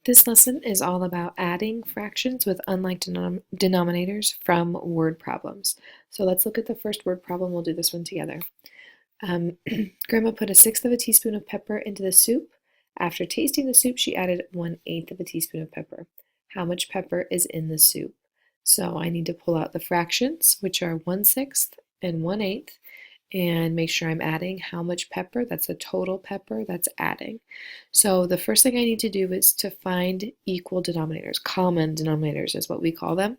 This lesson is all about adding fractions with unlike denominators from word problems. So let's look at the first word problem. We'll do this one together. Grandma put 1/6 of a teaspoon of pepper into the soup. After tasting the soup, she added 1/8 of a teaspoon of pepper. How much pepper is in the soup? So I need to pull out the fractions, which are 1/6 and 1/8, and make sure I'm adding how much pepper. That's the total pepper that's adding. So the first thing I need to do is to find equal denominators. Common denominators is what we call them.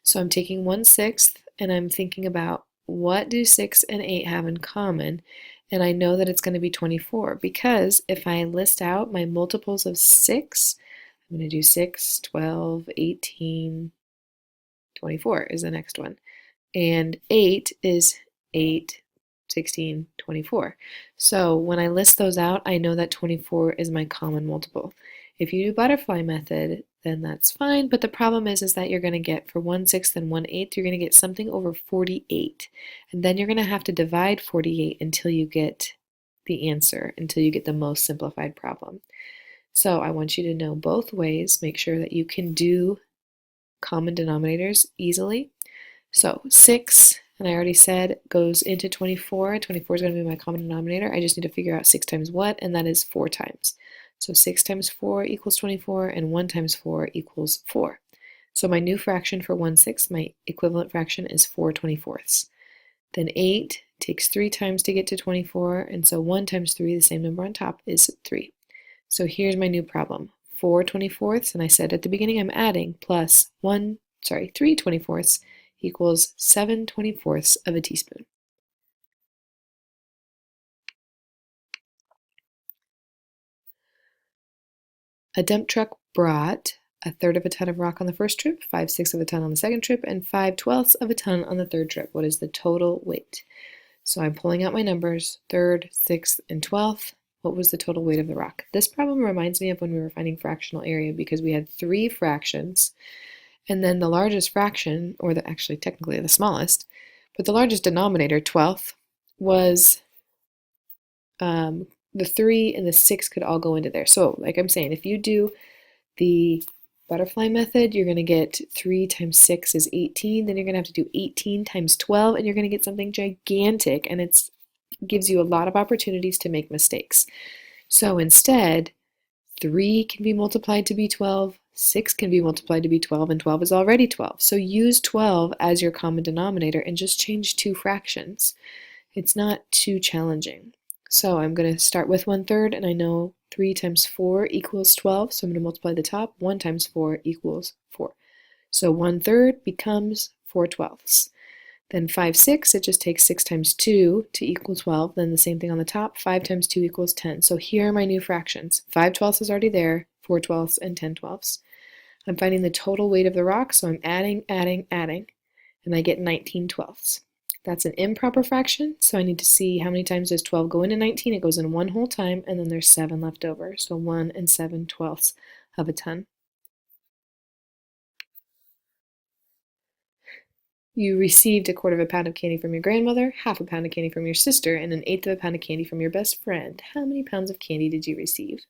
So I'm taking 1/6 and I'm thinking about what do 6 and 8 have in common, and I know that it's going to be 24 because if I list out my multiples of 6, I'm going to do 6, 12, 18, 24 is the next one, and 8 is 8, 16, 24. So when I list those out, I know that 24 is my common multiple. If you do butterfly method, then that's fine, but the problem is that you're going to get, for 1/6 and 1/8, you're going to get something over 48. And then you're going to have to divide 48 until you get the answer, until you get the most simplified problem. So I want you to know both ways. Make sure that you can do common denominators easily. So 6, and I already said, goes into 24. 24 is going to be my common denominator. I just need to figure out 6 times what, and that is 4 times. So 6 times 4 equals 24, and 1 times 4 equals 4. So my new fraction for 1/6, my equivalent fraction is 4/24. Then 8 takes 3 times to get to 24, and so 1 times 3, the same number on top, is 3. So here's my new problem. 4/24, and I said at the beginning I'm adding, plus 3/24 equals 7/24 of a teaspoon. A dump truck brought 1/3 of a ton of rock on the first trip, 5/6 of a ton on the second trip, and 5/12 of a ton on the third trip. What is the total weight? So I'm pulling out my numbers, 1/3, 1/6, and 1/12. What was the total weight of the rock? This problem reminds me of when we were finding fractional area because we had 3 fractions, and then the largest fraction, or actually technically the smallest, but the largest denominator, 1/12, was the 3 and the 6 could all go into there. So like I'm saying, if you do the butterfly method, you're going to get 3 times 6 is 18. Then you're going to have to do 18 times 12, and you're going to get something gigantic, and it gives you a lot of opportunities to make mistakes. So instead, 3 can be multiplied to be 12, 6 can be multiplied to be 12, and 12 is already 12. So use 12 as your common denominator and just change 2 fractions. It's not too challenging. So I'm going to start with 1/3, and I know 3 times 4 equals 12, so I'm going to multiply the top. 1 times 4 equals 4. So 1/3 becomes 4/12. Then 5/6, it just takes 6 times 2 to equal 12. Then the same thing on the top. 5 times 2 equals 10. So here are my new fractions. 5/12 is already there, 4/12, and 10/12. I'm finding the total weight of the rock, so I'm adding, and I get 19/12. That's an improper fraction, so I need to see how many times does 12 go into 19. It goes in one whole time, and then there's 7 left over. So 1 7/12 of a ton. You received 1/4 of a pound of candy from your grandmother, 1/2 a pound of candy from your sister, and 1/8 of a pound of candy from your best friend. How many pounds of candy did you receive?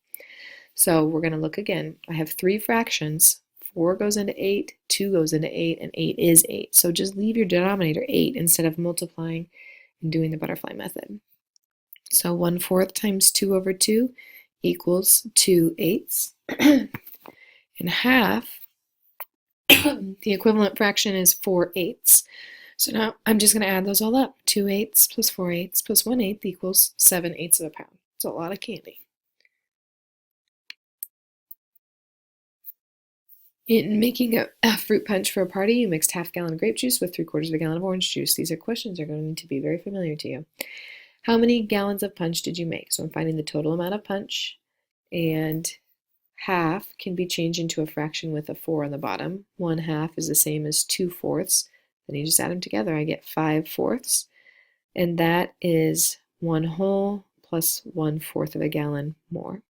So we're going to look again. I have 3 fractions. 4 goes into 8, 2 goes into 8, and 8 is 8. So just leave your denominator 8 instead of multiplying and doing the butterfly method. So 1/4 times 2 over 2 equals 2/8. And half, the equivalent fraction is 4/8. So now I'm just going to add those all up. 2/8 plus 4/8 plus 1/8 equals 7/8 of a pound. It's a lot of candy. In making a fruit punch for a party, you mixed 1/2 gallon of grape juice with 3/4 of a gallon of orange juice. These are questions that are going to be very familiar to you. How many gallons of punch did you make? So I'm finding the total amount of punch, and half can be changed into a fraction with a 4 on the bottom. 1/2 is the same as 2/4. Then you just add them together. I get 5/4, and that is 1 whole plus 1/4 of a gallon more.